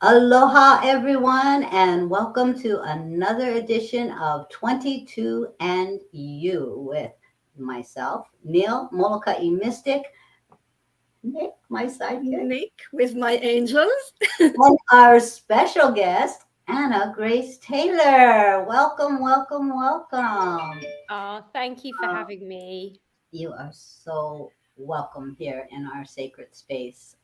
Aloha, everyone, and welcome to another edition of 22 and You with myself, Neil, Molokai Mystic, Nick, my sidekick, Nick with my angels. and our special guest, Anna Grace Taylor. Welcome, welcome, welcome. Oh, thank you for Uh, having me. you are so welcome here in our sacred space.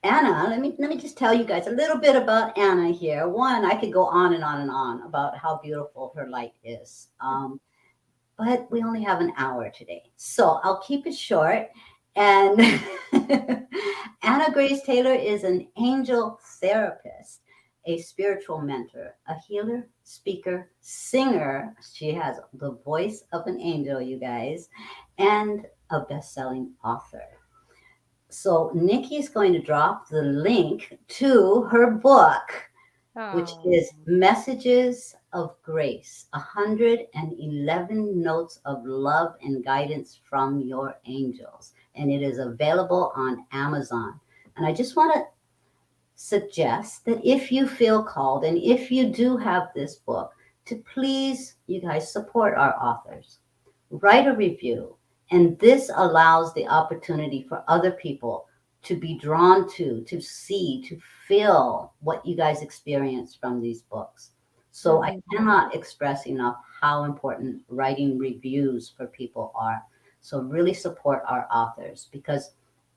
Anna, let me just tell you guys a little bit about Anna here. One, I could go on and on and on about how beautiful her light is, but we only have an hour today, so I'll keep it short. And Anna Grace Taylor is an angel therapist, a spiritual mentor, a healer, speaker, singer. She has the voice of an angel, you guys, and a best-selling author. So Nikki is going to drop the link to her book, which Oh, is Messages of Grace, 111 Notes of Love and Guidance from Your Angels. And it is available on Amazon. And I just want to suggest that if you feel called and if you do have this book, to please, you guys, support our authors. Write a review. And this allows the opportunity for other people to be drawn to see, to feel what you guys experience from these books. So I mhm. cannot express enough how important writing reviews for people are. So really support our authors because,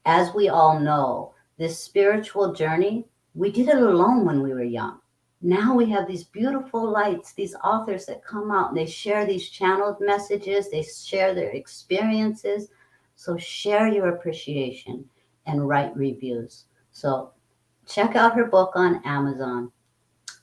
as we all know, this spiritual journey, we did it alone when we were young. Now we have these beautiful lights, these authors that come out and they share these channeled messages, they share their experiences. So share your appreciation and write reviews. So check out her book on Amazon.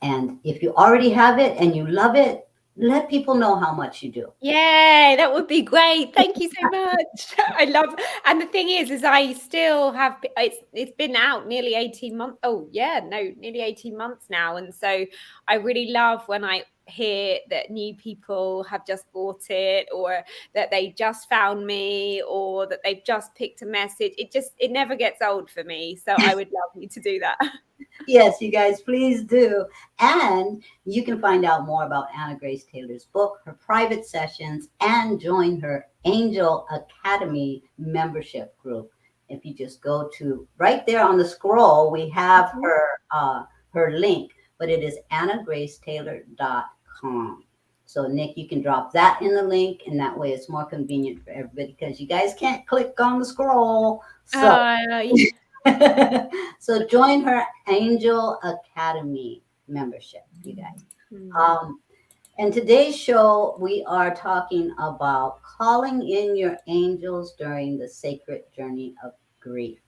And if you already have it and you love it, let people know how much you do. Yay, that would be great. Thank you so much. I love, and the thing is I still have, it's been out nearly 18 months. Oh yeah, no, nearly 18 months now. And so I really love when I hear that new people have just bought it, or that they just found me, or that they've just picked a message. It never gets old for me. So I would love you to do that. Yes, you guys, please do. And you can find out more about Anna Grace Taylor's book, her private sessions, and join her Angel Academy membership group. If you just go to right there on the scroll, we have her link, but it is annagracetaylor.com. So Nick, you can drop that in the link, and that way it's more convenient for everybody because you guys can't click on the scroll. So Yeah. so join her Angel Academy membership, you guys. Mhm. Um, and today's show, we are talking about calling in your angels during the sacred journey of grief.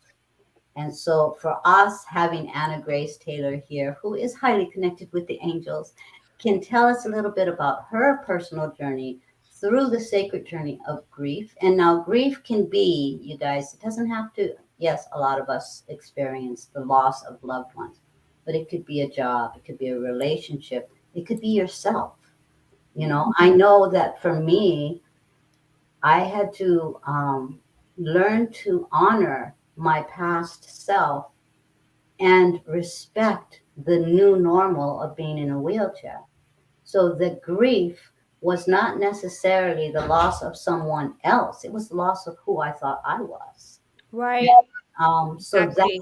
And so, for us, having Anna Grace Taylor here, who is highly connected with the angels, can tell us a little bit about her personal journey through the sacred journey of grief. And now, grief can be, you guys, it doesn't have to, yes, a lot of us experience the loss of loved ones, but it could be a job, it could be a relationship, it could be yourself. You know, I know that for me, I had to learn to honor my past self and respect the new normal of being in a wheelchair. So the grief was not necessarily the loss of someone else, it was the loss of who I thought I was. Right. So Exactly.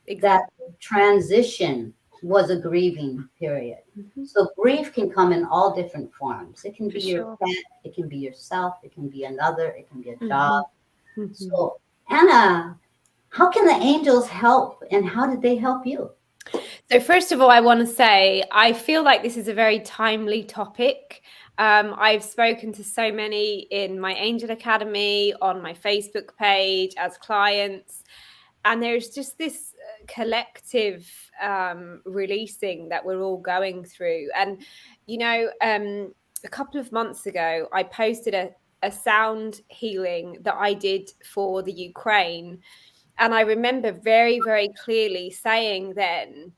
that Exactly. transition was a grieving period. Mhm. So grief can come in all different forms. It can For be your sure. pet, it can be yourself, it can be another, it can be a job. Mhm. Mhm. So Anna, how can the angels help and how did they help you? So first of all, I want to say I feel like this is a very timely topic. I've spoken to so many in my Angel Academy, on my Facebook page, as clients, and there's just this collective releasing that we're all going through. And you know, a couple of months ago, I posted a sound healing that I did for the Ukraine. And I remember very, very clearly saying then,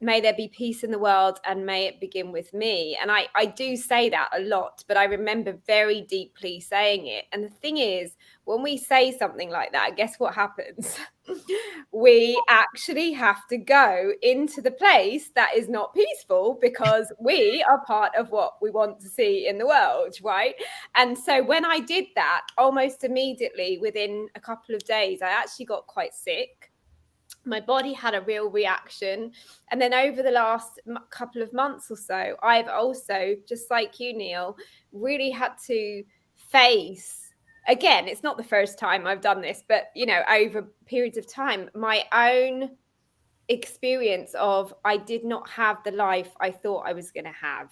may there be peace in the world and may it begin with me. And I do say that a lot, but I remember very deeply saying it. And the thing is, when we say something like that, guess what happens? we actually have to go into the place that is not peaceful because we are part of what we want to see in the world, right? And so when I did that, almost immediately within a couple of days, I actually got quite sick. My body had a real reaction. And then over the last couple of months or so, I've also, just like you, Neil, really had to face, again, it's not the first time I've done this, but over periods of time, my own experience of I did not have the life I thought I was going to have.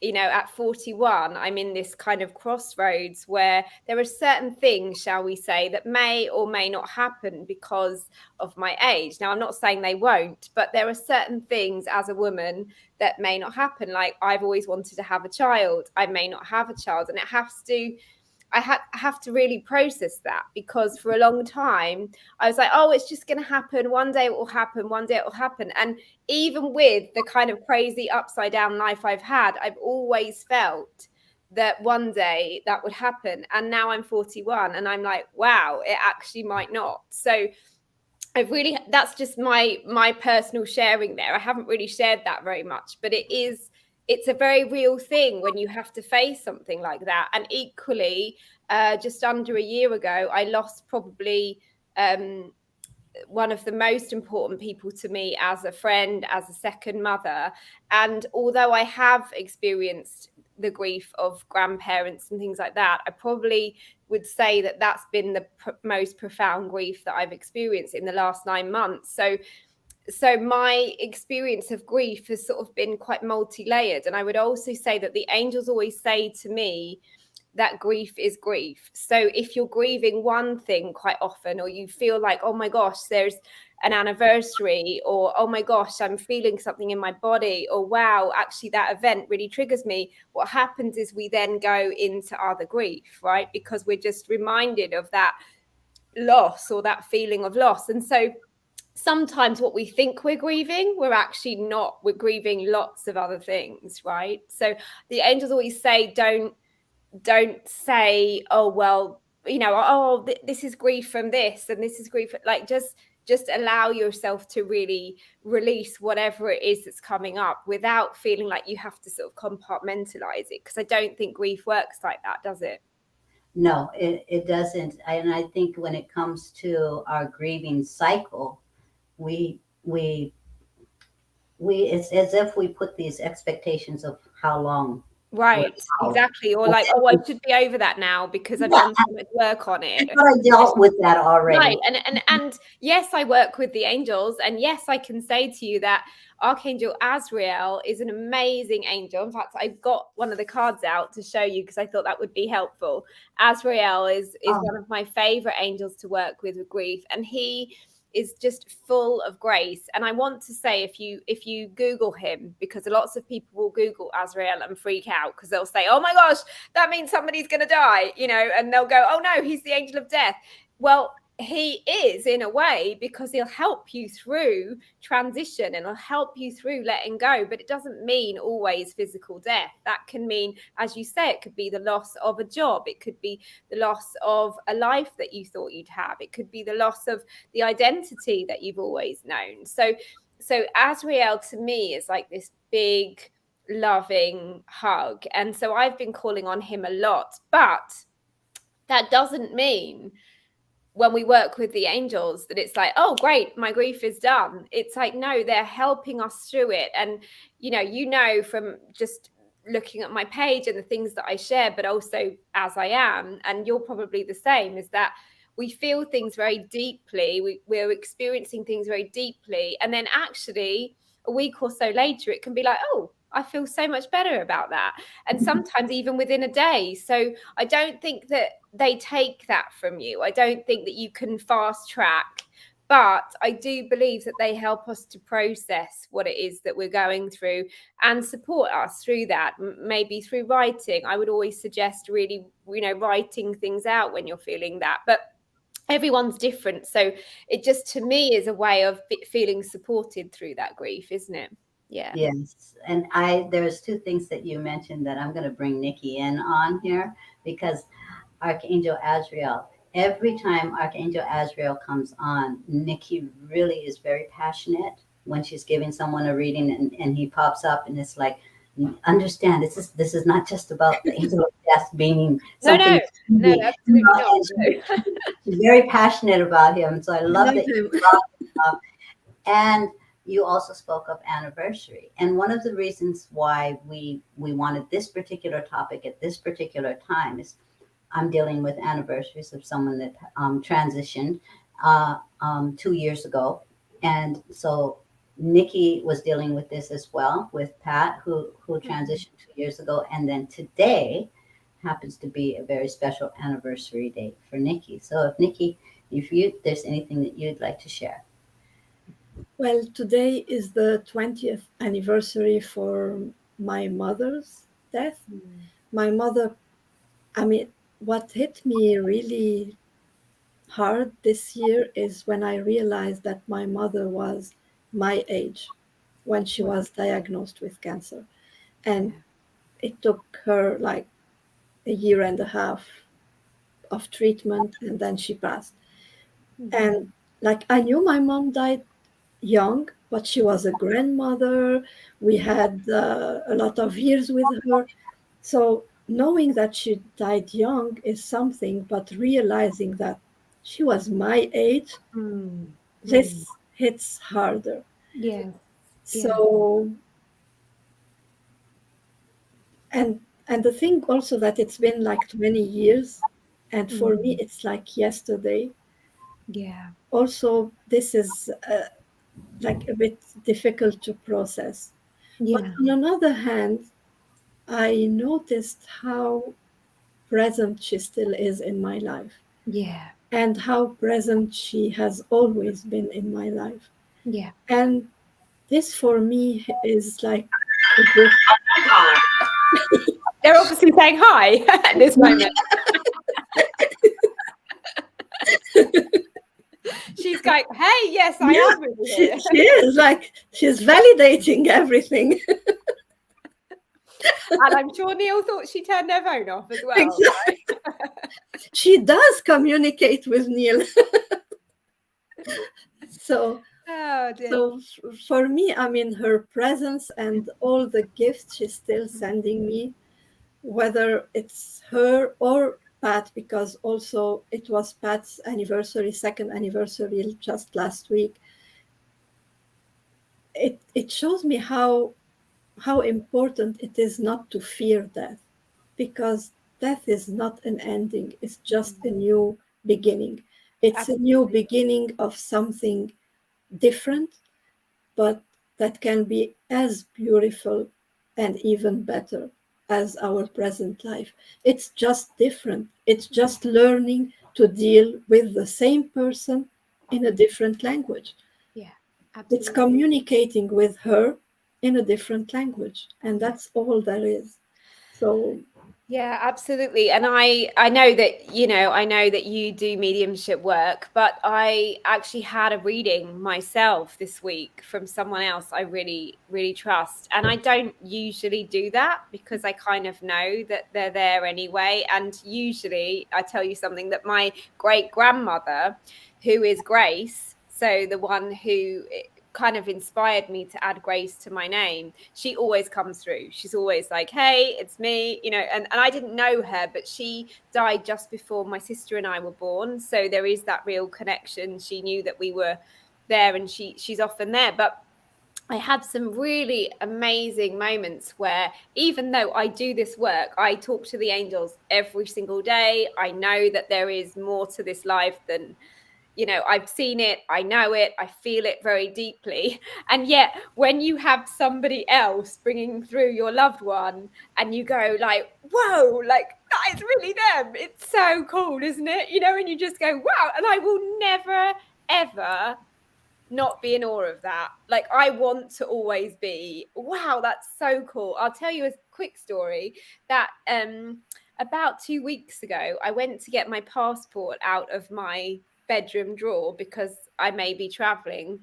At 41, I'm in this kind of crossroads where there are certain things, shall we say, that may or may not happen because of my age. Now, I'm not saying they won't, but there are certain things as a woman that may not happen. Like, I've always wanted to have a child. I may not have a child, and I have to really process that, because for a long time I was like, oh, it's just going to happen. One day it will happen. One day it will happen. And even with the kind of crazy upside down life I've had, I've always felt that one day that would happen. And now I'm 41 and I'm like, wow, it actually might not. So I've really, that's just my personal sharing there. I haven't really shared that very much, but it's a very real thing when you have to face something like that. And equally, just under a year ago, I lost probably um, one of the most important people to me as a friend, as a second mother. And although I have experienced the grief of grandparents and things like that, I probably would say that that's been the most profound grief that I've experienced in the last 9 months. So my experience of grief has sort of been quite multi-layered. And I would also say that the angels always say to me that grief is grief. So if you're grieving one thing quite often, or you feel like, oh my gosh, there's an anniversary, or oh my gosh, I'm feeling something in my body, or wow, actually that event really triggers me, what happens is we then go into other grief, right? Because we're just reminded of that loss or that feeling of loss. And so sometimes what we think we're grieving, we're actually not. We're grieving lots of other things, right? So the angels always say, don't say, oh well, oh, this is grief from this and this is grief, like just allow yourself to really release whatever it is that's coming up without feeling like you have to sort of compartmentalize it, because I don't think grief works like that, does it? No, it doesn't. And I think when it comes to our grieving cycle, we we we it's as if we put these expectations of how long we're Right, out. exactly. Or like, oh, I should be over that now because I've Yeah, done so much work on I it. thought I dealt with that already. Right. And yes, I work with the angels. And yes, I can say to you that Archangel Azrael is an amazing angel. In fact, I've got one of the cards out to show you because I thought that would be helpful. Azrael is Oh, one of my favorite angels to work with grief. And he is just full of grace. And I want to say, if you Google him, because lots of people will Google Azrael and freak out because they'll say, oh my gosh, that means somebody's going to die, and they'll go, oh no, he's the angel of death. Well, he is, in a way, because he'll help you through transition and he'll help you through letting go. But it doesn't mean always physical death. That can mean, as you say, it could be the loss of a job, it could be the loss of a life that you thought you'd have, it could be the loss of the identity that you've always known. So Azrael to me is like this big loving hug, and so I've been calling on him a lot. But that doesn't mean when we work with the angels that it's like, oh great, my grief is done. It's like, no, they're helping us through it. And from just looking at my page and the things that I share, but also as I am, and you're probably the same, is that we feel things very deeply, we're experiencing things very deeply, and then actually a week or so later it can be like, oh, I feel so much better about that. And sometimes even within a day. So I don't think that they take that from you. I don't think that you can fast track, but I do believe that they help us to process what it is that we're going through and support us through that. Maybe through writing. I would always suggest really, writing things out when you're feeling that. But everyone's different. So it just, to me, is a way of feeling supported through that grief, isn't it? Yeah. yes. And there's two things that you mentioned that I'm going to bring Nikki in on here, because Archangel Azrael. every time Archangel Azrael comes on, Nikki really is very passionate when she's giving someone a reading, and he pops up, and it's like, understand, this is not just about the angel of death being No, no, something, no, you absolutely know, not. and No. she's very passionate about him. So I I love love that you him. brought him up. And you also spoke of anniversary. And one of the reasons why we wanted this particular topic at this particular time is I'm dealing with anniversaries of someone that transitioned 2 years ago. And so Nikki was dealing with this as well with Pat, who Mhm. transitioned 2 years ago. And then today happens to be a very special anniversary date for Nikki. So if Nikki, if there's anything that you'd like to share. Well, today is the 20th anniversary for my mother's death. Mm. My mother, I mean, what hit me really hard this year is when I realized that my mother was my age when she Wow. was diagnosed with cancer. And Yeah. it took her like a year and a half of treatment, and then she passed. Mhm. And like I knew my mom died young, but she was a grandmother. We had a lot of years with her. So knowing that she died young is something, but realizing that she was my age, Mm. Mm. this hits harder. Yes. Yes. So and and the thing also that it's been like 20 years, and for me Mm. it's like yesterday. Yeah. Also, this is like a bit difficult to process. But Yeah. on another hand, I noticed how present she still is in my life Yeah. and how present she has always been in my life. Yeah. And this for me is like a gift. They're obviously saying hi at this moment. She's going, hey, yes, I Yeah, am really here. she is like, she's validating everything. And I'm sure Neil thought she turned her phone off as well, Exactly. right? She does communicate with Neil. So, Oh dear. so for me, I mean, her presence and all the gifts she's still sending me, whether it's her or Pat, because also it was Pat's anniversary, second anniversary just last week. It shows me how important it is not to fear death, because death is not an ending, it's just a new beginning. It's a new Absolutely. beginning of something different, but that can be as beautiful and even better as our present life. It's just different. It's just learning to deal with the same person in a different language. Yeah, It's absolutely. communicating with her in a different language, and Yeah. that's all there is. So, Yeah, absolutely. And I know that, I know that you do mediumship work, but I actually had a reading myself this week from someone else I really, really trust. And I don't usually do that because I kind of know that they're there anyway. And usually I tell you something that my great grandmother, who is Grace, so the one who kind of inspired me to add Grace to my name, she always comes through. She's always like, hey, it's me, and I didn't know her, but she died just before my sister and I were born. So there is that real connection. She knew that we were there, and she's often there. But I had some really amazing moments where, even though I do this work, I talk to the angels every single day. I know that there is more to this life than, I've seen it, I know it, I feel it very deeply. And yet when you have somebody else bringing through your loved one, and you go like, whoa, like that is really them, it's so cool, isn't it? And you just go, wow. And I will never ever not be in awe of that. Like, I want to always be, wow, that's so cool. I'll tell you a quick story that about 2 weeks ago, I went to get my passport out of my bedroom drawer because I may be traveling.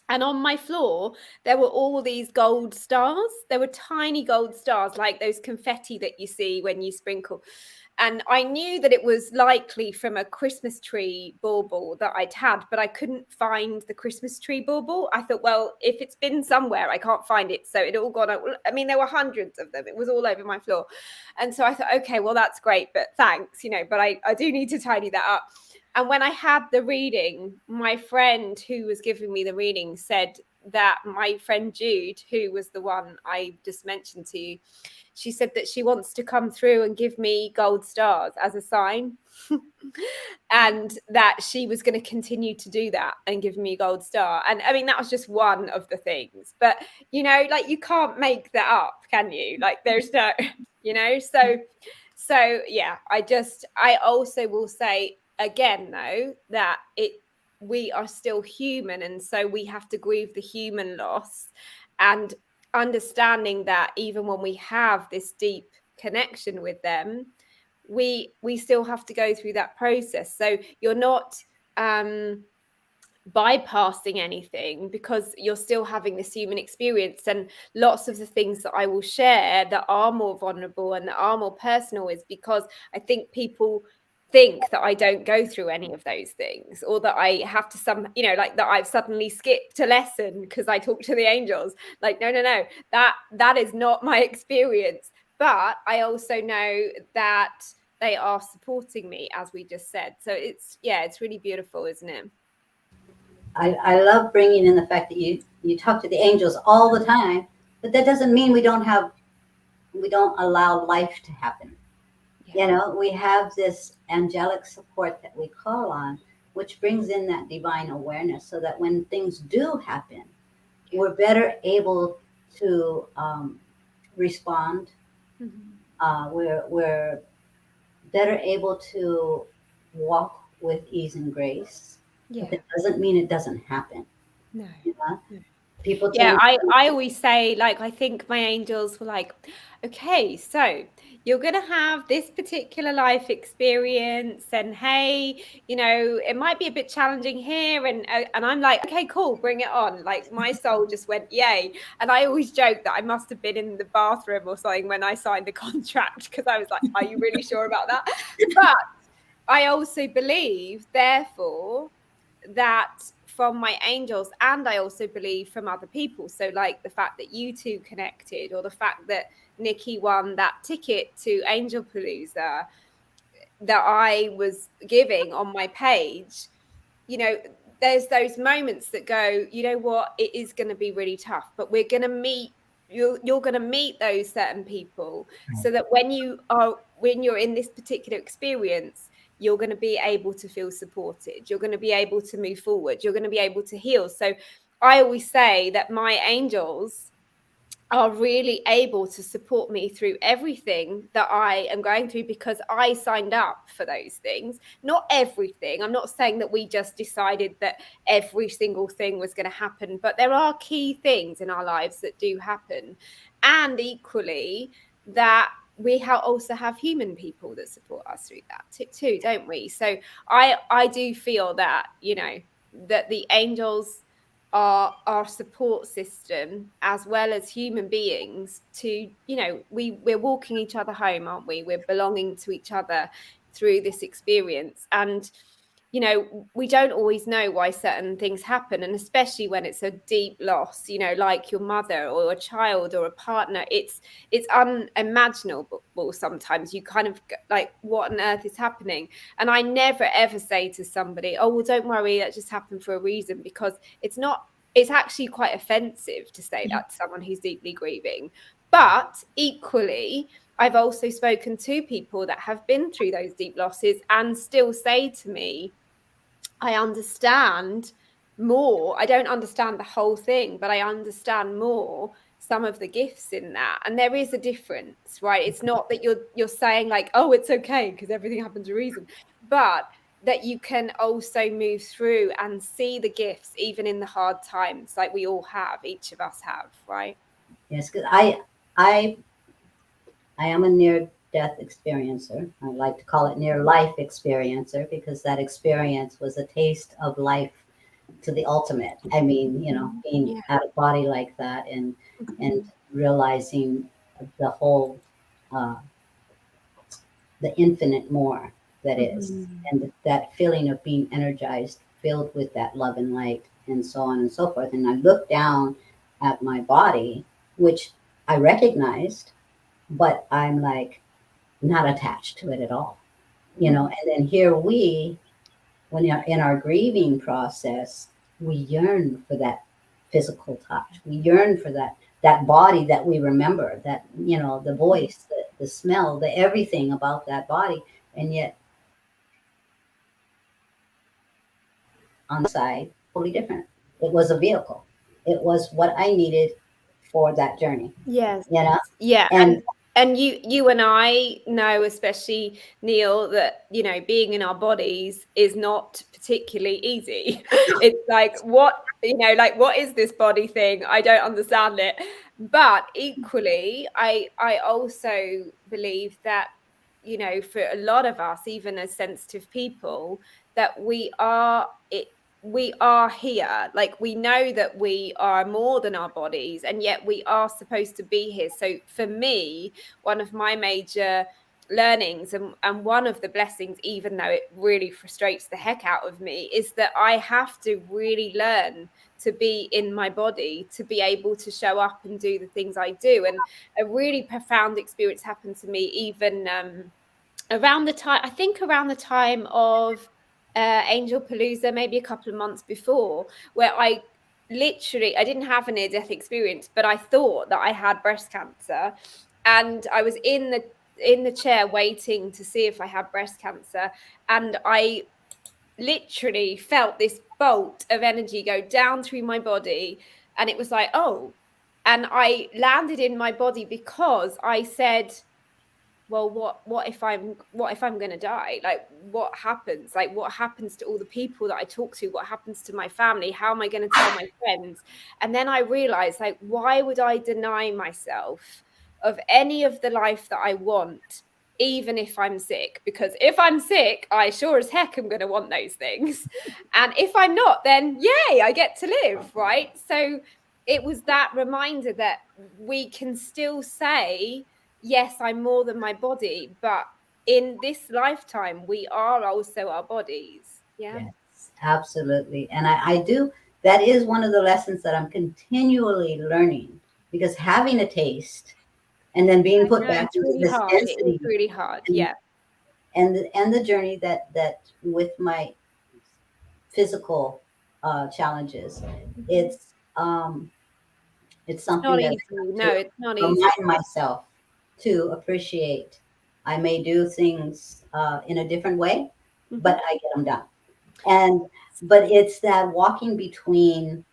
And on my floor, there were all these gold stars. There were tiny gold stars, like those confetti that you see when you sprinkle. And I knew that it was likely from a Christmas tree bauble that I'd had, but I couldn't find the Christmas tree bauble. I thought, well, if it's been somewhere, I can't find it. So it all gone out. I mean, there were hundreds of them. It was all over my floor. And so I thought, okay, well, that's great, but thanks, but I do need to tidy that up. And when I had the reading, my friend who was giving me the reading said that my friend Jude, who was the one I just mentioned to you, she said that she wants to come through and give me gold stars as a sign. And that she was going to continue to do that and give me a gold star. And I mean, that was just one of the things. But, like you can't make that up, can you? Like there's no, so yeah, I also will say again, though, that we are still human. And so we have to grieve the human loss and understanding that even when we have this deep connection with them, we still have to go through that process. So you're not bypassing anything because you're still having this human experience. And lots of the things that I will share that are more vulnerable and that are more personal is because I think people think that I don't go through any of those things, or that I have to like that I've suddenly skipped a lesson because I talk to the angels. Like, no, that is not my experience. But I also know that they are supporting me, as we just said. So it's really beautiful, isn't it? I love bringing in the fact that you talk to the angels all the time, but that doesn't mean we don't allow life to happen. We have this angelic support that we call on, which brings in that divine awareness so that when things do happen, we're better able to respond. We're better able to walk with ease and grace. But that doesn't mean it doesn't happen. No. People I always say, like, I think my angels were like, okay, so you're going to have this particular life experience, and hey, it might be a bit challenging here, and I'm like, okay, cool, bring it on. Like, my soul just went yay. And I always joke that I must have been in the bathroom or something when I signed the contract, because I was like, are you really sure about that? But I also believe, therefore, that from my angels, and I also believe from other people. So like the fact that you two connected, or the fact that Nikki won that ticket to Angel Palooza that I was giving on my page, there's those moments that go, you know what, it is going to be really tough, but we're going to meet, you're going to meet those certain people, so that when you're in this particular experience, you're going to be able to feel supported, you're going to be able to move forward, you're going to be able to heal. So I always say that my angels are really able to support me through everything that I am going through, because I signed up for those things. Not everything. I'm not saying that we just decided that every single thing was going to happen, but there are key things in our lives that do happen. And equally, that we also have human people that support us through that too, don't we? So I do feel that, that the angels are our support system, as well as human beings, to we're walking each other home, aren't we? We're belonging to each other through this experience. And we don't always know why certain things happen, and especially when it's a deep loss, like your mother or a child or a partner, it's unimaginable. Sometimes you kind of like, what on earth is happening? And I never ever say to somebody, oh well, don't worry, that just happened for a reason, because it's actually quite offensive to say that to someone who's deeply grieving. But equally, I've also spoken to people that have been through those deep losses and still say to me, I understand more. I don't understand the whole thing, but I understand more some of the gifts in that. And there is a difference, right? It's not that you're saying like, oh, it's okay because everything happens for a reason, but that you can also move through and see the gifts even in the hard times, like we all have, each of us have, right? Yes, because I am a near death experiencer. I like to call it near life experiencer, because that experience was a taste of life to the ultimate. I mean, being Yeah. at a body like that, and realizing the whole, uh, the infinite more that is, Mhm. and that feeling of being energized, filled with that love and light, and so on and so forth. And I look down at my body, which I recognized, but I'm like not attached to it at all. Mhm. And then here when you're in our grieving process, we yearn for that physical touch. We yearn for that body that we remember, that the voice, the smell, the everything about that body. And yet on the side, totally different. It was a vehicle. It was what I needed for that journey. Yes. You know, Yeah. and And you and I know, especially Neil, that being in our bodies is not particularly easy. It's like, like, what is this body thing? I don't understand it. But equally, I also believe that, for a lot of us, even as sensitive people, that we are here. Like, we know that we are more than our bodies, and yet we are supposed to be here. So for me, one of my major learnings, and one of the blessings, even though it really frustrates the heck out of me, is that I have to really learn to be in my body to be able to show up and do the things I do. And a really profound experience happened to me even around the time of Angel Palooza, maybe a couple of months before, where I didn't have a near death experience, but I thought that I had breast cancer, and I was in the chair waiting to see if I had breast cancer, and I literally felt this bolt of energy go down through my body, and it was like, oh, and I landed in my body because I said, well, what if I'm going to die? Like, what happens? Like, what happens to all the people that I talk to? What happens to my family? How am I going to tell my friends? And then I realized, like, why would I deny myself of any of the life that I want, even if I'm sick? Because if I'm sick, I sure as heck am going to want those things. And if I'm not, then yay, I get to live, right? So it was that reminder that we can still say, yes, I'm more than my body, but in this lifetime, we are also our bodies. Yeah. yes, absolutely. And I do, that is one of the lessons that I'm continually learning, because having a taste and then being put No, back it's into really this hard. It is density, really hard. and Yeah. and the journey that with my physical challenges, Mhm. it's um it's It's something not that easy. I have No, to it's not easy. remind myself to appreciate. I may do things in a different way, Mhm. but I get them done. And but it's that walking between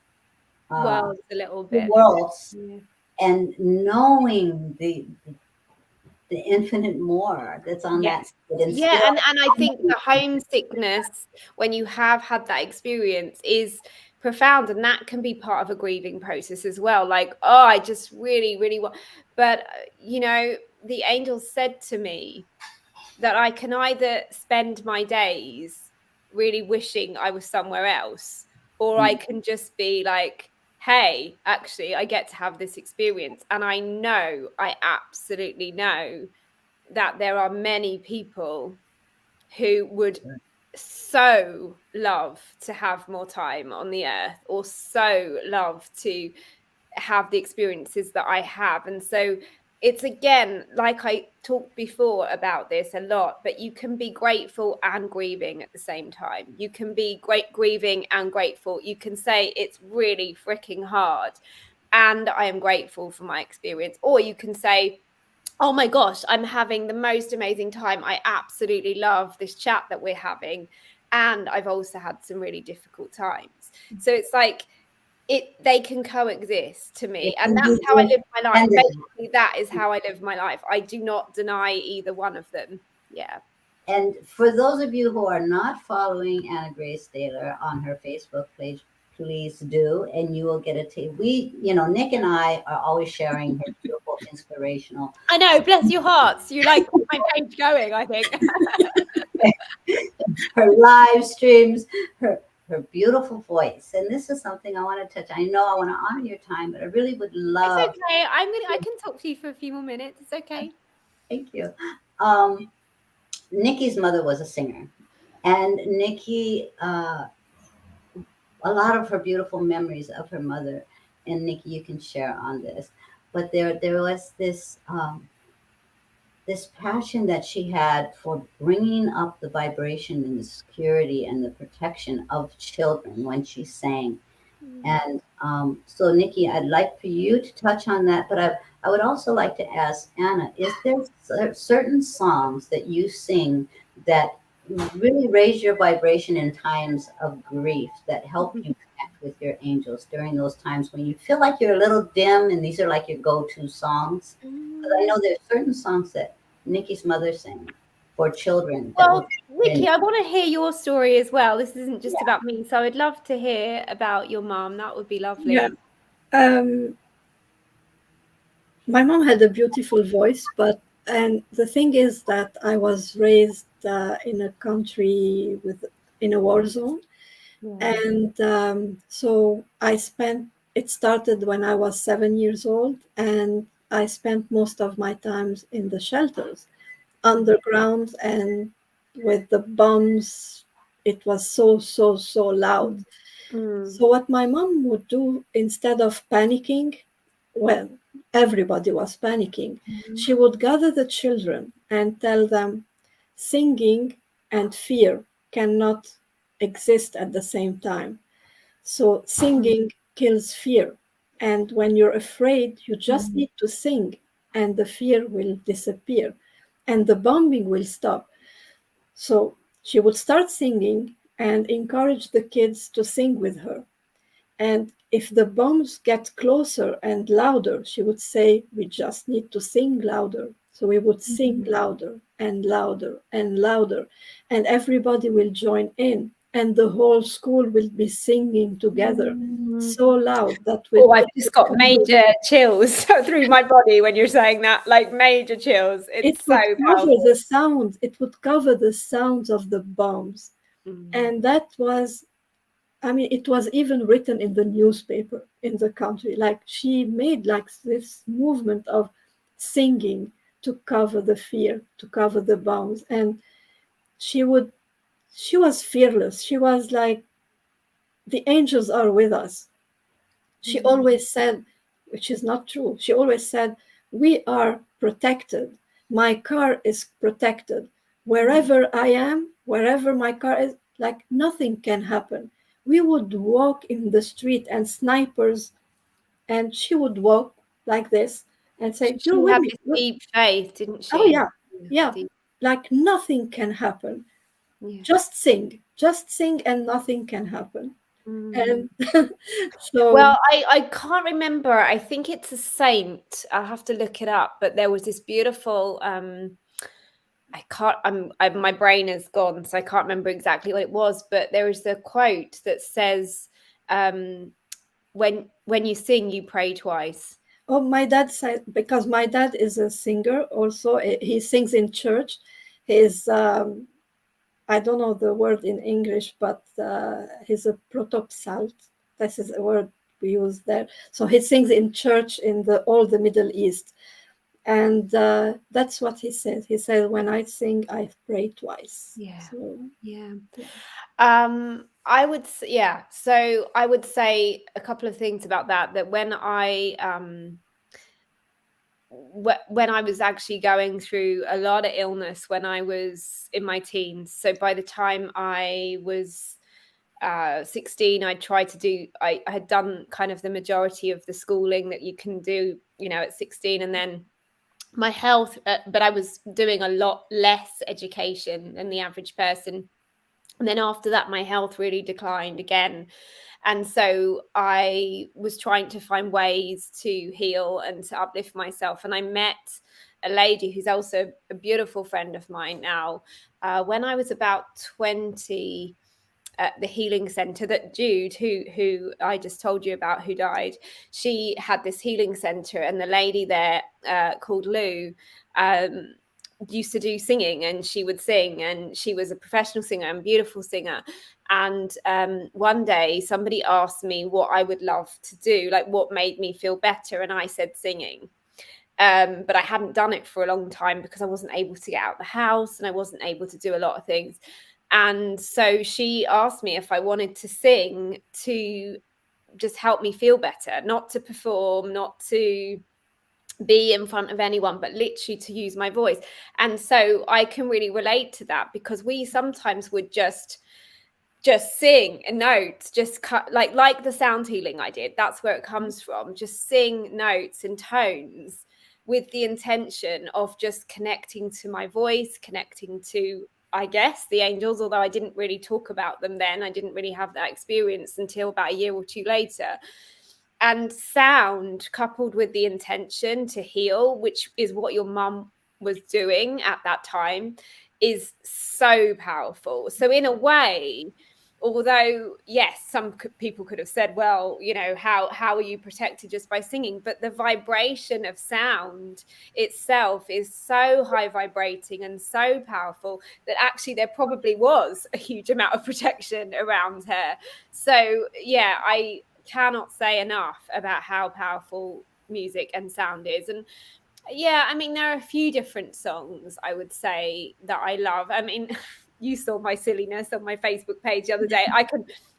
uh, Worlds a little the bit. worlds, Yeah. and knowing the infinite more that's on that Yes. side, and Yeah, still and I think the homesickness, when you have had that experience, is profound, and that can be part of a grieving process as well. Like, oh, I just really, really want, but the angel said to me that I can either spend my days really wishing I was somewhere else, or I can just be like, hey, actually, I get to have this experience. And I absolutely know that there are many people who would so love to have more time on the earth, or so love to have the experiences that I have. And so it's, again, like I talked before about this a lot, but you can be grateful and grieving at the same time. You can be grieving and grateful. You can say it's really freaking hard and I am grateful for my experience. Or you can say, oh my gosh, I'm having the most amazing time. I absolutely love this chat that we're having. And I've also had some really difficult times. So it's like, they can coexist to it me. And can that's be how I live my life. blended. Basically, that is how I live my life. I do not deny either one of them. Yeah. And for those of you who are not following Anna Grace Taylor on her Facebook page, please do, and you will get a taste. Nick and I are always sharing her beautiful, inspirational, I know, bless your hearts. You like my page going, I think. her live streams, her her beautiful voice. And this is something I want to touch. I know I want to honor your time, but I really would It's love. okay. I can talk to you for a few more minutes. It's okay. Thank you. Um, Nikki's mother was a singer, and Nikki, a lot of her beautiful memories of her mother, and Nikki, you can share on this. But there was this passion that she had for bringing up the vibration and the security and the protection of children when she sang. Mm. And so, Nikki, I'd like for you to touch on that, but I would also like to ask Anna, is there certain songs that you sing that really raise your vibration in times of grief that help you connect with your angels during those times when you feel like you're a little dim and these are like your go-to songs? Because I Mm. know there's certain songs that Nikki's mother sang for children that Well, would Nikki, I want to hear your story as well. This isn't just yeah. about me, so I'd love to hear about your mom. That would be Yeah. lovely. Um, my mom had a beautiful voice, but and the thing is that I was raised in a country with in a war zone, Yeah. and so I spent. It started when I was 7 years old, and I spent most of my times in the shelters, underground, and with the bombs. It was so loud. Mm. So what my mom would do instead of panicking, well, everybody was panicking. Mhm. She would gather the children and tell them singing and fear cannot exist at the same time. So singing kills fear. And when you're afraid, you just Mm. need to sing and the fear will disappear and the bombing will stop. So she would start singing and encourage the kids to sing with her. And if the bombs get closer and louder, she would say, we just need to sing louder. So we would sing louder and louder and louder, and everybody will join in, and the whole school will be singing together Mm. so loud that Oh, I've it just would got cover, major chills through my body when you're saying that, like major chills. it It's so would cover powerful. the sound, it would cover the sounds of the bombs. Mm. And that was, I mean, it was even written in the newspaper in the country. Like she made like this movement of singing to cover the fear, to cover the bombs. And she would, she was fearless. She was like, the angels are with us. She Mm. always said, which is not true, she always said, we are protected. My car is protected. Wherever I am, wherever my car is, like nothing can happen. We would walk in the street and snipers, and she would walk like this and say, She you're with had me. this deep faith, didn't Oh, she? yeah, Yeah, yeah. deep. Like nothing can happen. Yeah. Just sing, and nothing can happen. Mm. And so, Well, I can't remember. I think it's a saint. I'll have to look it up. But there was this beautiful. I can't. my brain is gone, so I can't remember exactly what it was. But there is a quote that says, "When you sing, you pray twice." oh, my dad said, because my dad is a singer also, he sings in church. He's, I don't know the word in English, but he's a protopsalt. This is a word we use there. So he sings in church in all the Middle East. And that's what he said. He said, when I sing, I pray twice. Yeah, So, yeah. Yeah. So I would say a couple of things about that. That when I was actually going through a lot of illness when I was in my teens. So by the time I was 16, I had done kind of the majority of the schooling that you can do, at 16. And then my health, but I was doing a lot less education than the average person. And then after that, my health really declined again. And so I was trying to find ways to heal and to uplift myself. And I met a lady who's also a beautiful friend of mine now. When I was about 20, at the healing center that Jude, who I just told you about, who died, she had this healing center, and the lady there, called Lou, um, used to do singing, and she would sing, and she was a professional singer and beautiful singer. And one day somebody asked me what I would love to do, like what made me feel better, and I said singing. But I hadn't done it for a long time because I wasn't able to get out of the house and I wasn't able to do a lot of things. And so she asked me if I wanted to sing to just help me feel better, not to perform, not to be in front of anyone, but literally to use my voice. And so I can really relate to that, because we sometimes would just sing notes, just cut like the sound healing I did. That's where it comes from. Just sing notes and tones with the intention of just connecting to my voice, connecting to, I guess, the angels, although I didn't really talk about them then. I didn't really have that experience until about a year or two later. And sound coupled with the intention to heal, which is what your mum was doing at that time, is so powerful. So in a way, although yes, some people could have said, well, you know, how are you protected just by singing? But the vibration of sound itself is so high vibrating and so powerful that actually there probably was a huge amount of protection around her. So yeah, I cannot say enough about how powerful music and sound is. And yeah, I mean, there are a few different songs I would say that I love. I mean, you saw my silliness on my Facebook page the other day.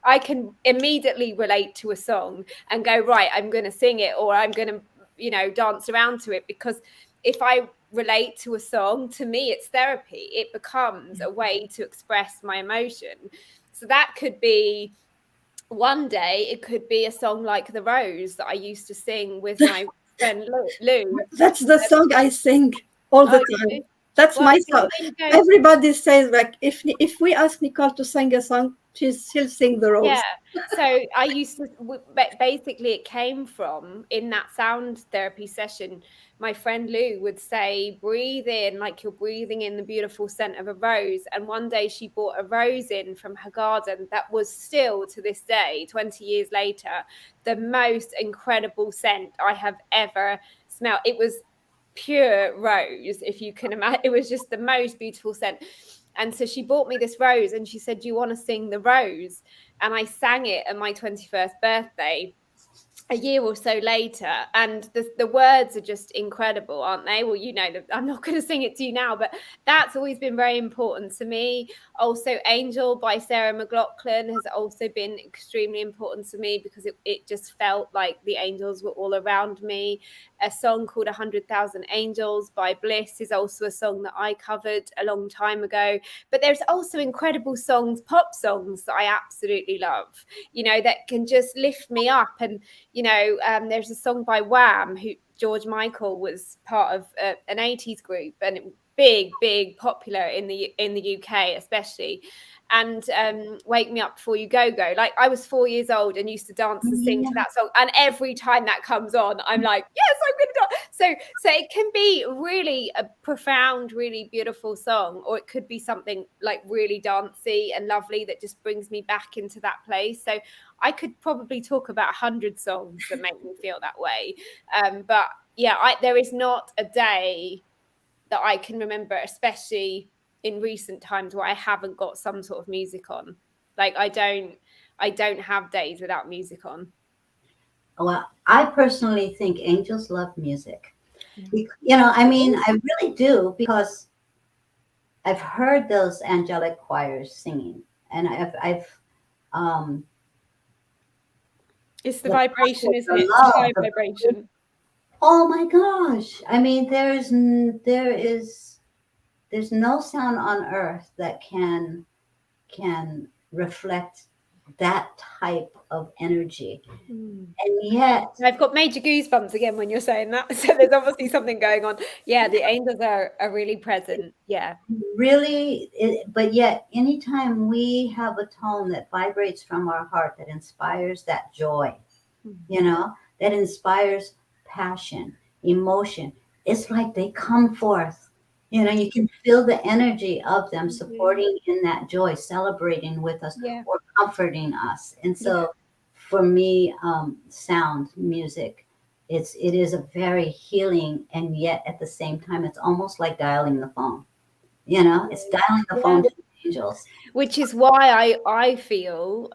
I can immediately relate to a song and go, right, I'm going to sing it, or I'm going to, you know, dance around to it, because if I relate to a song, to me it's therapy. It becomes a way to express my emotion. So that could be, one day it could be a song like The Rose that I used to sing with my friend Lou. That's the song I sing all the Oh, time. you? That's Well, my see, song. there you go. Everybody says, like, if we ask Nicole to sing a song, she'll sing The Yeah. Rose. So I used to, basically it came from, in that sound therapy session, my friend Lou would say, breathe in like you're breathing in the beautiful scent of a rose. And one day she brought a rose in from her garden that was still to this day, 20 years later, the most incredible scent I have ever smelled. It was pure rose, if you can imagine. It was just the most beautiful scent. And so she bought me this rose and she said, do you want to sing The Rose? And I sang it at my 21st birthday a year or so later, and the words are just incredible, aren't they? Well, you know, I'm not going to sing it to you now, but that's always been very important to me. Also, Angel by Sarah McLachlan has also been extremely important to me, because it just felt like the angels were all around me. A song called 100,000 Angels by Bliss is also a song that I covered a long time ago. But there's also incredible songs, pop songs, that I absolutely love, you know, that can just lift me up. And you know, there's a song by Wham, who George Michael was part of an 80s group, and big popular in the UK especially. And Wake Me Up Before You Go Go, like I was 4 years old and used to dance and sing to that song, and every time that comes on I'm like, yes, I'm gonna dance. So it can be really a profound, really beautiful song, or it could be something like really dancey and lovely that just brings me back into that place. So I could probably talk about 100 songs that make me feel that way. But yeah, there is not a day that I can remember, especially in recent times, where I haven't got some sort of music on. Like I don't have days without music on. Well, I personally think angels love music. You know, I mean, I really do, because I've heard those angelic choirs singing, and I've um, It's the the vibration, passion, isn't the it? It's love, high vibration. oh my gosh! I mean, there's no sound on earth that can reflect that type of energy, and yet I've got major goosebumps again when you're saying that. So there's obviously something going on. Yeah, the angels are really present. Yeah. really, but yet anytime we have a tone that vibrates from our heart, that inspires that joy, you know, that inspires passion, emotion, it's like they come forth. You know, you can feel the energy of them supporting in that joy, celebrating with us, Yeah. or comforting us. And Yeah. so for me, sound, music, it is a very healing, and yet at the same time, it's almost like dialing the phone. You know, it's dialing the Yeah. phone to the angels. Which is why I feel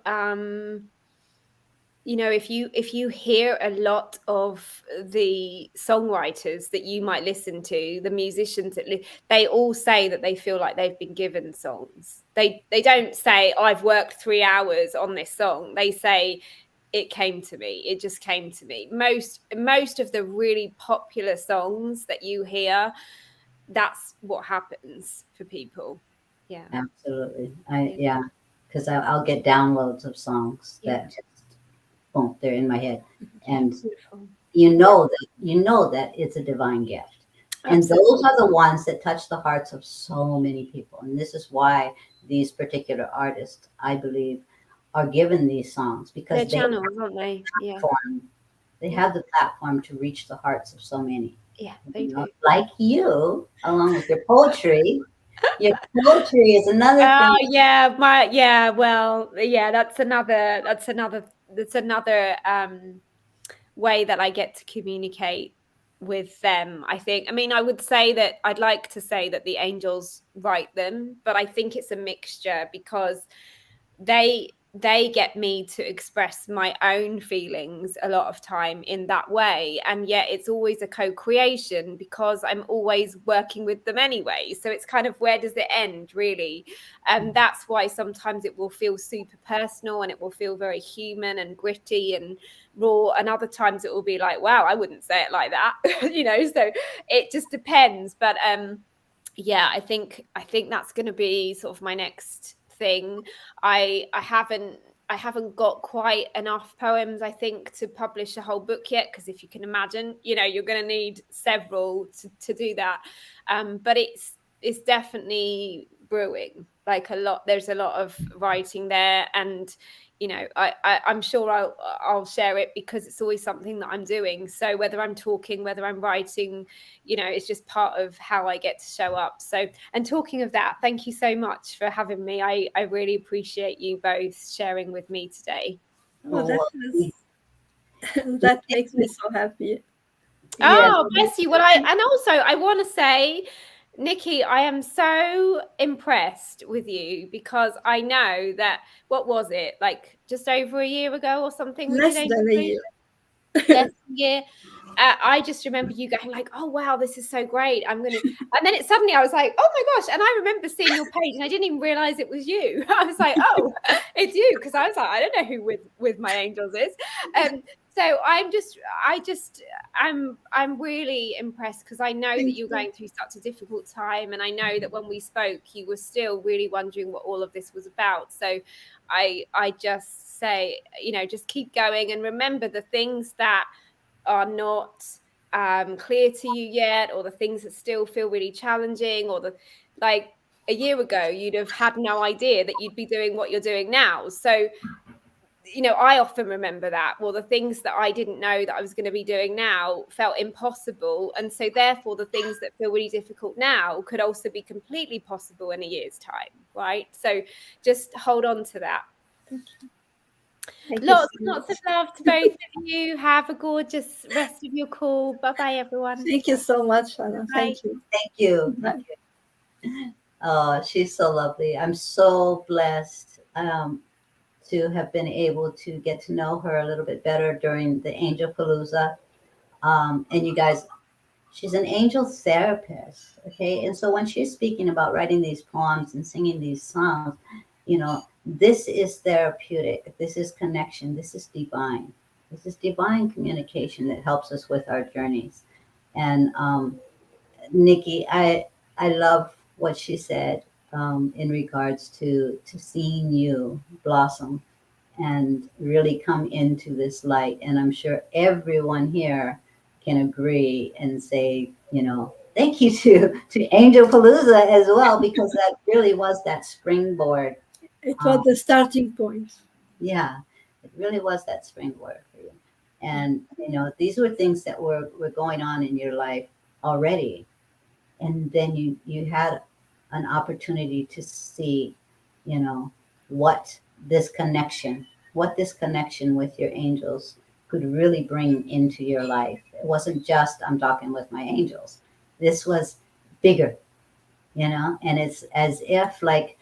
you know, if you hear a lot of the songwriters that you might listen to, the musicians they all say that they feel like they've been given songs. They don't say I've worked 3 hours on this song. They say it came to me. It just came to me. Most of the really popular songs that you hear, that's what happens for people. Yeah. Absolutely. Yeah. Yeah, because I'll get downloads of songs Yeah. that just, boom, they're in my head. And Beautiful. you know that it's a divine gift. And those Absolutely. are the ones that touch the hearts of so many people. And this is why these particular artists, I believe, are given these songs, They're because channels, aren't they? Yeah. platform, they Yeah. have the platform to reach the hearts of so many. Yeah, they You know, do. like you, along with your poetry. Your poetry is another Oh thing. yeah, well, yeah, that's another way that I get to communicate with them. I think. I mean, I would say that I'd like to say that the angels write them, but I think it's a mixture because they get me to express my own feelings a lot of time in that way, and yet it's always a co-creation because I'm always working with them anyway, so it's kind of, where does it end really? And that's why sometimes it will feel super personal and it will feel very human and gritty and raw, and other times it will be like, wow, I wouldn't say it like that. So it just depends. But yeah, I think that's going to be sort of my next thing. I haven't got quite enough poems, I think, to publish a whole book yet, because if you can imagine, you're going to need several to do that. But it's definitely brewing, like a lot. There's a lot of writing there, and I'm sure I'll share it because it's always something that I'm doing. So whether I'm talking, whether I'm writing, it's just part of how I get to show up. So, and talking of that, thank you so much for having me. I really appreciate you both sharing with me today. Oh, Oh, well, that makes me so happy. yeah. Oh, bless you. Well, and also I want to say, Nikki, I am so impressed with you because I know that, what was it, like just over a year ago or something we did Less Angel than a Solution? year. Less than a year. I just remember you going like, oh wow, this is so great, I'm gonna, and then it suddenly I was like, oh my gosh, and I remember seeing your page and I didn't even realize it was you. I was like, oh, it's you, because I was like, I don't know who with my angels is. So I'm really impressed because I know that Thank you're you. going through such a difficult time, and I know that when we spoke you were still really wondering what all of this was about. So I just say, just keep going and remember the things that are not clear to you yet, or the things that still feel really challenging, or the, like, a year ago you'd have had no idea that you'd be doing what you're doing now. So I often remember that, well, the things that I didn't know that I was going to be doing now felt impossible, and so therefore the things that feel really difficult now could also be completely possible in a year's time, right? So just hold on to that. Thank you so Lots and lots of much. love to both of you. Have a gorgeous rest of your call. Bye bye, everyone. Thank you so much, Anna. Bye. Thank you. Thank you. Thank Bye. you. Oh, she's so lovely. I'm so blessed to have been able to get to know her a little bit better during the Angel Palooza. And you guys, she's an angel therapist. Okay. And so when she's speaking about writing these poems and singing these songs, this is therapeutic. This is connection. This is divine. This is divine communication that helps us with our journeys. And Nikki, I love what she said in regards to seeing you blossom and really come into this light. And I'm sure everyone here can agree and say, thank you to Angel Palooza as well, because that really was that springboard. It Um, was the starting point. yeah, it really was that springboard for you. And these were things that were going on in your life already, and then you had an opportunity to see you know what this connection with your angels could really bring into your life. It wasn't just I'm talking with my angels. This was bigger, and it's as if like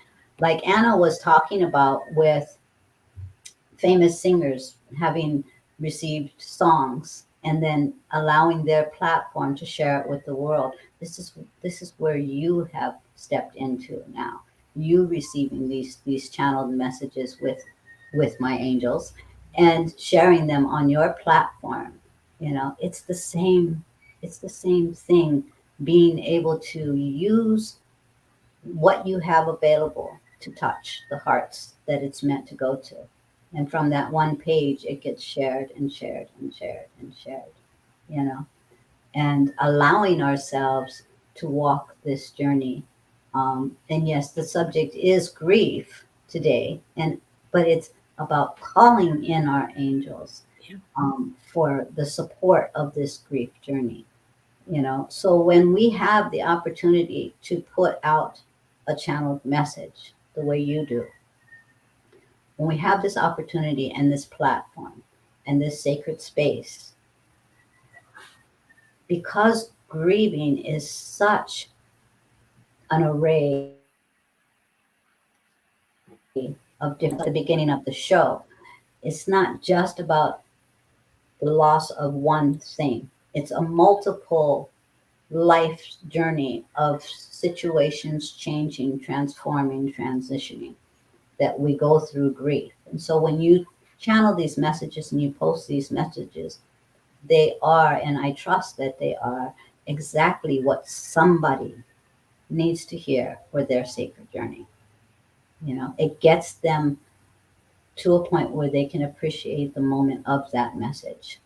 Anna was talking about with famous singers having received songs and then allowing their platform to share it with the world. This is where you have stepped into now. You receiving these channeled messages with my angels and sharing them on your platform. It's the same thing, being able to use what you have available to touch the hearts that it's meant to go to. And from that one page, it gets shared and shared and shared and shared, you know, and allowing ourselves to walk this journey. And yes, the subject is grief today, but it's about calling in our angels Yeah. for the support of this grief journey. So when we have the opportunity to put out a channeled message the way you do, when we have this opportunity and this platform and this sacred space, because grieving is such an array of different, at the beginning of the show, it's not just about the loss of one thing. It's a multiple life journey of situations changing, transforming, transitioning that we go through grief. And so when you channel these messages and you post these messages, they are, and I trust that they are, exactly what somebody needs to hear for their sacred journey. It gets them to a point where they can appreciate the moment of that message.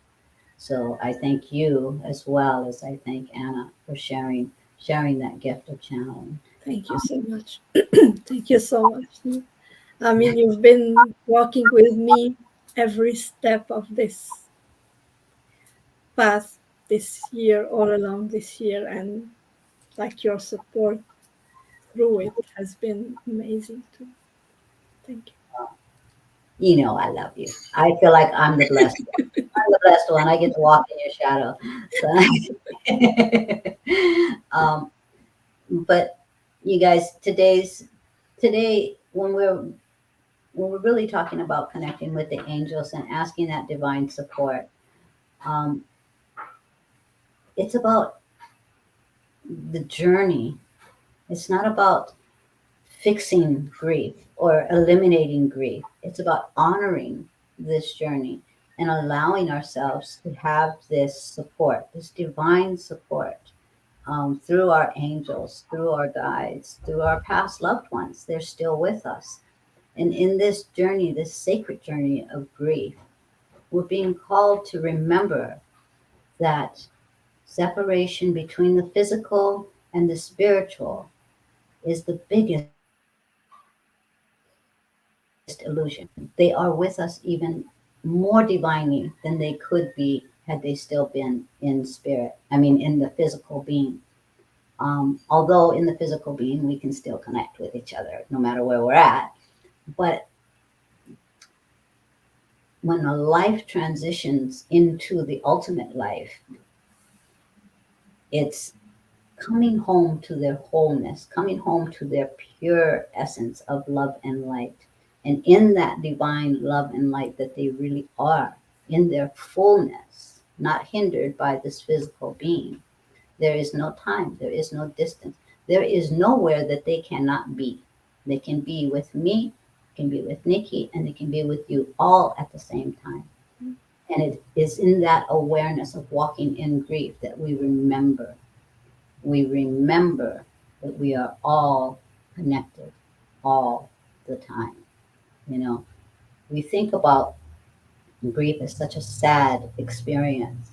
So I thank you as well as I thank Anna for sharing that gift of channeling. Thank you so much. Thank you so much. I mean, you've been walking with me every step of this path this year, all along this year, and like your support through it has been amazing too. Thank I love you. I feel like I'm the blessed one. I'm the blessed one. I get to walk in your shadow. So, but you guys, today when we're really talking about connecting with the angels and asking that divine support, um, it's about the journey. It's not about fixing grief or eliminating grief. It's about honoring this journey and allowing ourselves to have this support, this divine support, through our angels, through our guides, through our past loved ones. They're still with us. And in this journey, this sacred journey of grief, we're being called to remember that separation between the physical and the spiritual is the biggest illusion. They are with us even more divinely than they could be had they still been in spirit. I mean, in the physical being. Although in the physical being, we can still connect with each other no matter where we're at. But when a life transitions into the ultimate life, it's coming home to their wholeness, coming home to their pure essence of love and light. And in that divine love and light that they really are, in their fullness, not hindered by this physical being, there is no time, there is no distance, there is nowhere that they cannot be. They can be with me, can be with Nikki, and they can be with you all at the same time. And it is in that awareness of walking in grief that we remember that we are all connected all the time. You know, we think about grief as such a sad experience,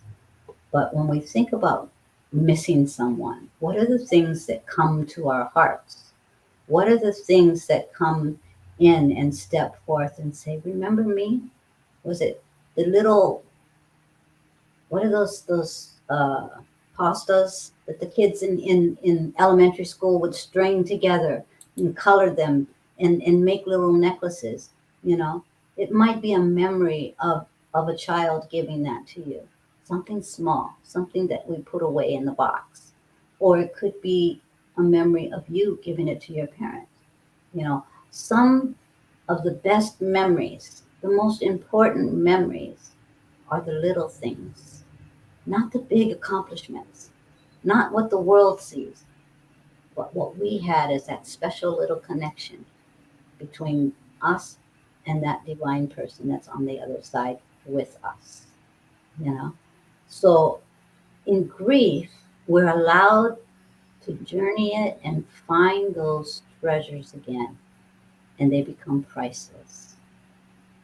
but when we think about missing someone, what are the things that come to our hearts? What are the things that come in and step forth and say, "Remember me?" Was it the little, what are those pastas that the kids in elementary school would string together and color them and make little necklaces? It might be a memory of of a child giving that to you. Something small, something that we put away in the box. Or it could be a memory of you giving it to your parents. You know, some of the best memories, the most important memories, are the little things, not the big accomplishments, not what the world sees, but what we had is that special little connection between us and that divine person that's on the other side with us, you know? So in grief, we're allowed to journey it and find those treasures again, and they become priceless.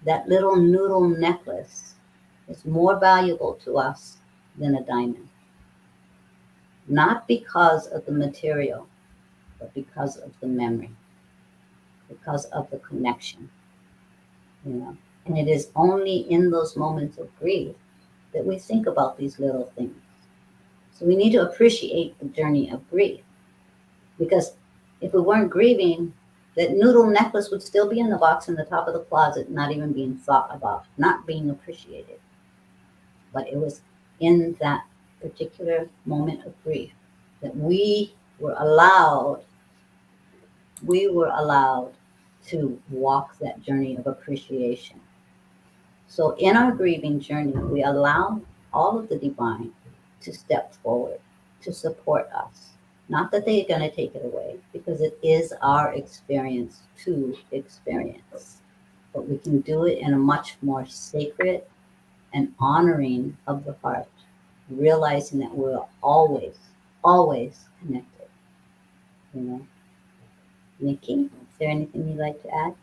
That little noodle necklace is more valuable to us than a diamond, not because of the material, but because of the memory, because of the connection, you know. And it is only in those moments of grief that we think about these little things. So we need to appreciate the journey of grief, because if we weren't grieving, that noodle necklace would still be in the box in the top of the closet, not even being thought about, not being appreciated. But it was in that particular moment of grief that we were allowed to walk that journey of appreciation. So in our grieving journey, we allow all of the divine to step forward to support us. Not that they're going to take it away, because it is our experience to experience. But we can do it in a much more sacred and honoring of the heart, realizing that we're always, always connected. You know, Nikki, is there anything you'd like to add?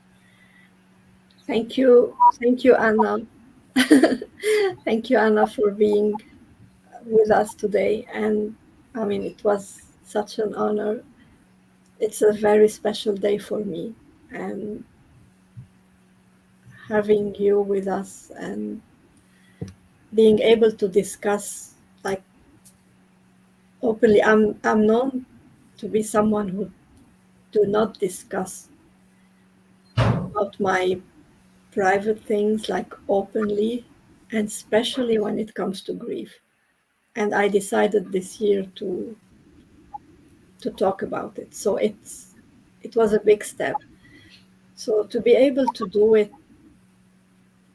Thank you, Anna. Thank you, Anna, for being with us today. And I mean, it was such an honor. It's a very special day for me, and having you with us and being able to discuss like openly. I'm known to be someone who do not discuss about my private things like openly, and especially when it comes to grief. And I decided this year to talk about it. So it was a big step. So to be able to do it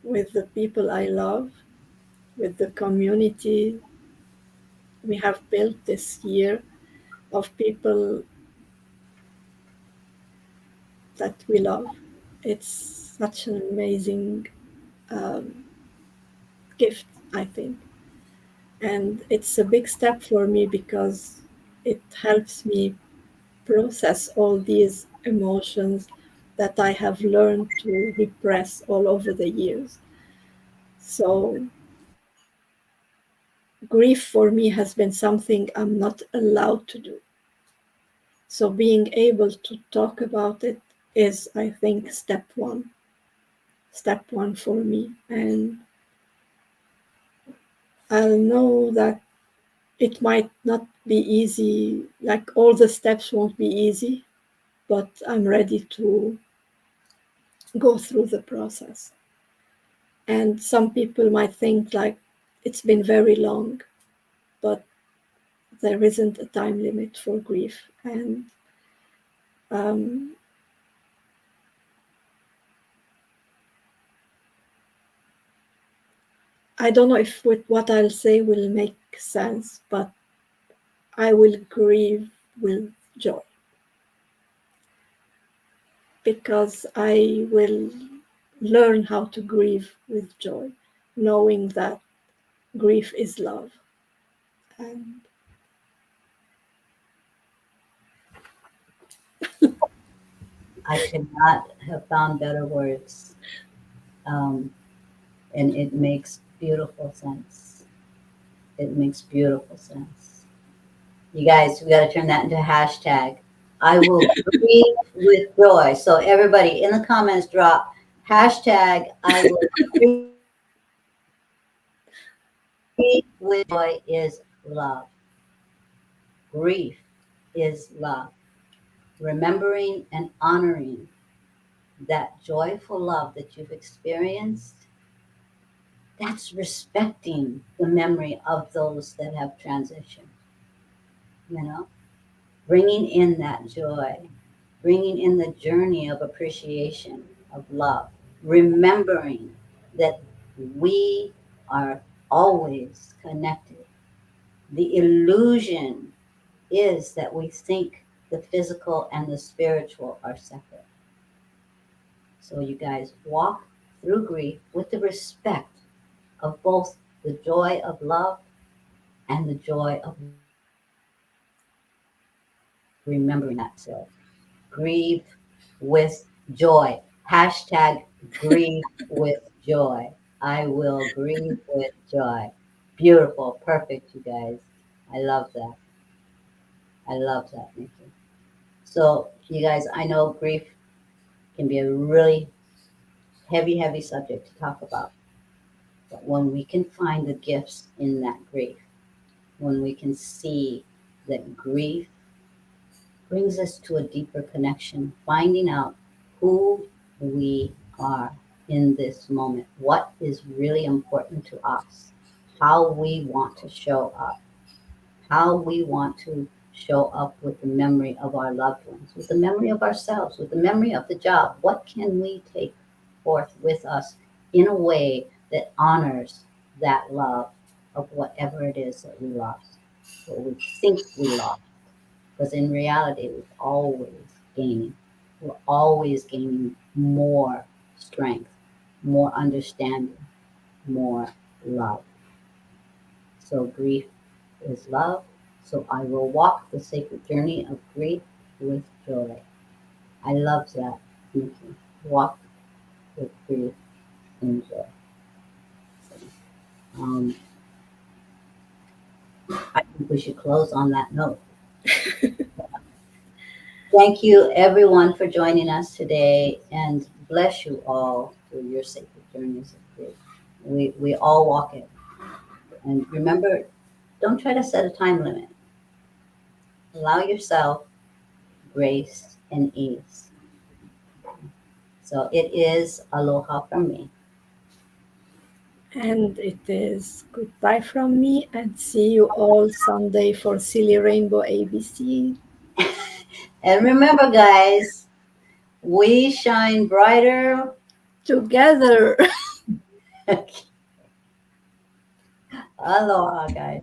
with the people I love, with the community we have built this year of people that we love, it's such an amazing um, gift, I think. And it's a big step for me because it helps me process all these emotions that I have learned to repress all over the years. So, grief for me has been something I'm not allowed to do. So, being able to talk about it is, I think, step one for me. And I'll know that it might not be easy, like all the steps won't be easy, but I'm ready to go through the process. And some people might think like it's been very long, but there isn't a time limit for grief. And um, I don't know if with what I'll say will make sense, but I will grieve with joy because I will learn how to grieve with joy, knowing that grief is love. And I could not have found better words. Um, and it makes beautiful sense. It makes beautiful sense. You guys, we got to turn that into a hashtag. I will grieve with joy. So everybody in the comments drop hashtag I will grieve with joy is love. Grief is love. Remembering and honoring that joyful love that you've experienced That's respecting the memory of those that have transitioned, you know, bringing in that joy, bringing in the journey of appreciation, of love, remembering that we are always connected. The illusion is that we think the physical and the spiritual are separate. So, you guys walk through grief with the respect of both the joy of love and the joy of remembering that. So, grieve with joy. Hashtag grieve with joy. I will grieve with joy. Beautiful. Perfect, you guys. I love that. I love that, Nikki. So, you guys, I know grief can be a really heavy, heavy subject to talk about. But when we can find the gifts in that grief, when we can see that grief brings us to a deeper connection, finding out who we are in this moment, what is really important to us, how we want to show up, how we want to show up with the memory of our loved ones, with the memory of ourselves, with the memory of the job. What can we take forth with us in a way that honors that love of whatever it is that we lost, what we think we lost? Because in reality, we're always gaining. We're always gaining more strength, more understanding, more love. So grief is love. So I will walk the sacred journey of grief with joy. I love that, Nikki. Walk with grief and joy. So, um, I think we should close on that note. Thank you, everyone, for joining us today, and bless you all through your sacred journeys of grief. We all walk it. And remember, don't try to set a time limit. Allow yourself grace and ease. So it is aloha from me. And it is goodbye from me, and see you all Sunday for Silly Rainbow ABC. And remember, guys, we shine brighter. Together. Aloha, guys.